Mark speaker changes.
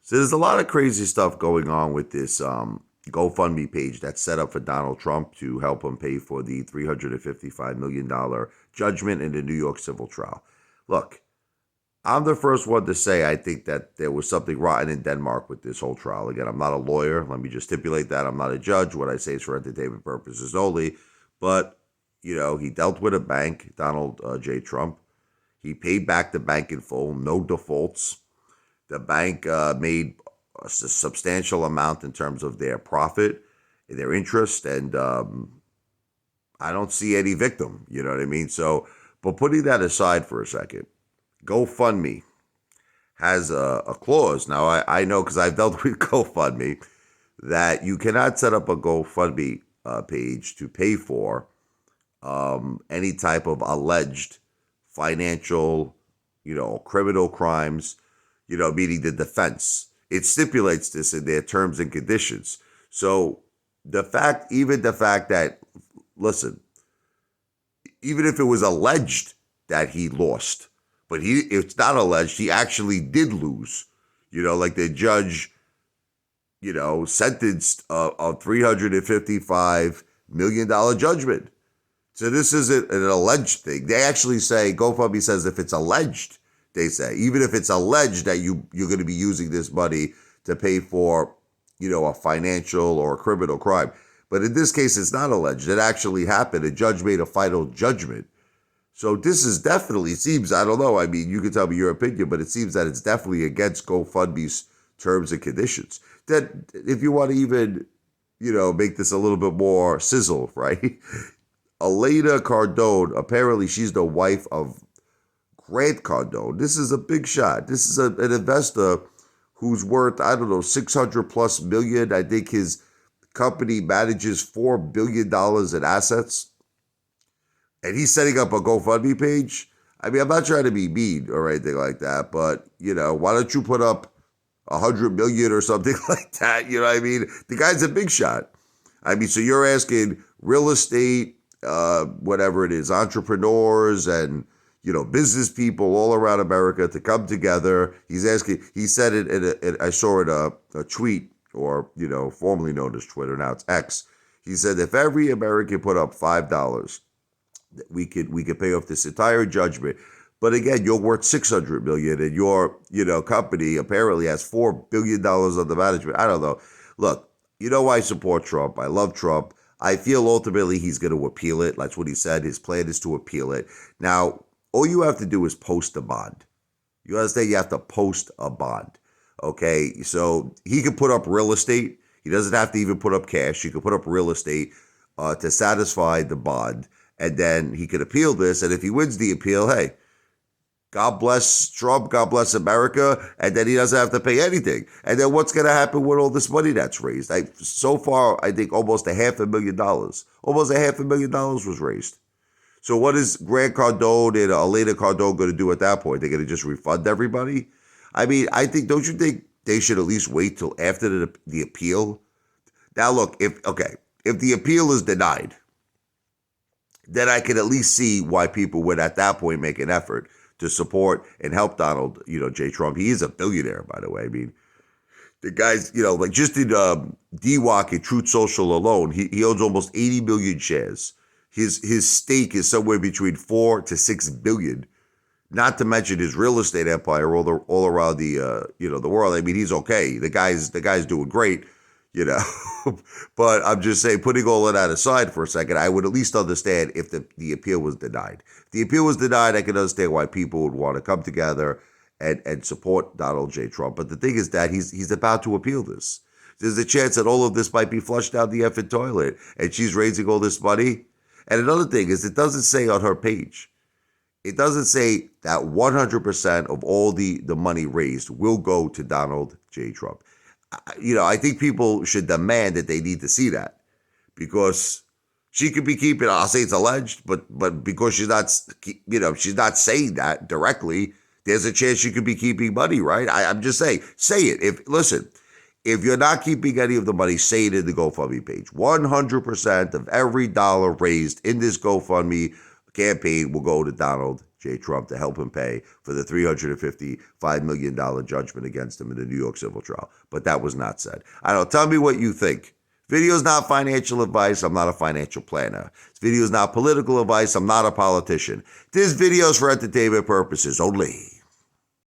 Speaker 1: So there's a lot of crazy stuff going on with this GoFundMe page that's set up for Donald Trump to help him pay for the $355 million judgment in the New York civil trial. Look, I'm the first one to say I think that there was something rotten in Denmark with this whole trial. Again, I'm not a lawyer. Let me just stipulate that. I'm not a judge. What I say is for entertainment purposes only. But, he dealt with a bank, Donald J. Trump. He paid back the bank in full, no defaults. The bank made a substantial amount in terms of their profit, their interest, and I don't see any victim. You know what I mean? So, but putting that aside for a second, GoFundMe has a clause. Now, I know because I've dealt with GoFundMe that you cannot set up a GoFundMe page to pay for any type of alleged financial, criminal crimes, meaning the defense. It stipulates this in their terms and conditions. So even the fact that, listen, even if it was alleged that he lost, but it's not alleged, he actually did lose. Like the judge, sentenced a $355 million judgment. So this isn't an alleged thing. They actually say, GoFundMe says if it's alleged, they say, even if it's alleged that you're going to be using this money to pay for, a financial or a criminal crime. But in this case, it's not alleged. It actually happened. A judge made a final judgment. So this is definitely, seems, I don't know, I mean, you can tell me your opinion, but it seems that it's definitely against GoFundMe's terms and conditions. That if you want to even, make this a little bit more sizzle, right? Elena Cardone, apparently she's the wife of Grant Cardone. This is a big shot. This is an investor who's worth, I don't know, 600 plus million. I think his company manages $4 billion in assets. And he's setting up a GoFundMe page. I mean, I'm not trying to be mean or anything like that, but, why don't you put up 100 million or something like that? You know what I mean? The guy's a big shot. I mean, so you're asking real estate, whatever it is, entrepreneurs and, business people all around America to come together. He said it I saw it a tweet, or, formerly known as Twitter, now it's X. He said, if every American put up $5, we could pay off this entire judgment. But again, you're worth 600 million and your, company apparently has $4 billion under management. I don't know. Look, I support Trump. I love Trump. I feel ultimately he's going to appeal it. That's what he said. His plan is to appeal it. Now, all you have to do is post a bond. You understand? You have to post a bond. Okay? So he can put up real estate. He doesn't have to even put up cash. He can put up real estate to satisfy the bond. And then he could appeal this. And if he wins the appeal, hey, God bless Trump, God bless America, and then he doesn't have to pay anything. And then what's going to happen with all this money that's raised? So far, I think almost $500,000. Almost $500,000 was raised. So what is Grant Cardone and Elena Cardone going to do at that point? They're going to just refund everybody? I mean, don't you think they should at least wait till after the appeal? Now, look, if the appeal is denied, then I can at least see why people would at that point make an effort to support and help Donald, J. Trump. He is a billionaire, by the way. I mean, the guy's, like just in DWAC and Truth Social alone, he owns almost 80 million shares. His stake is somewhere between 4 to 6 billion. Not to mention his real estate empire all around the the world. I mean, he's okay. The guy's doing great. But I'm just saying, putting all of that aside for a second, I would at least understand if the appeal was denied. If the appeal was denied, I can understand why people would want to come together and support Donald J. Trump. But the thing is that he's about to appeal this. There's a chance that all of this might be flushed down the effing toilet, and she's raising all this money. And another thing is, it doesn't say on her page, it doesn't say that 100% of all the money raised will go to Donald J. Trump. I think people should demand that they need to see that, because she could be keeping, I'll say it's alleged, but because she's not saying that directly, there's a chance she could be keeping money, right? I'm just saying, say it. If you're not keeping any of the money, say it in the GoFundMe page. 100% of every dollar raised in this GoFundMe campaign will go to Donald J. Trump to help him pay for the $355 million judgment against him in the New York civil trial. But that was not said. I don't know. Tell me what you think. Video is not financial advice. I'm not a financial planner. This video is not political advice. I'm not a politician. This video is for entertainment purposes only.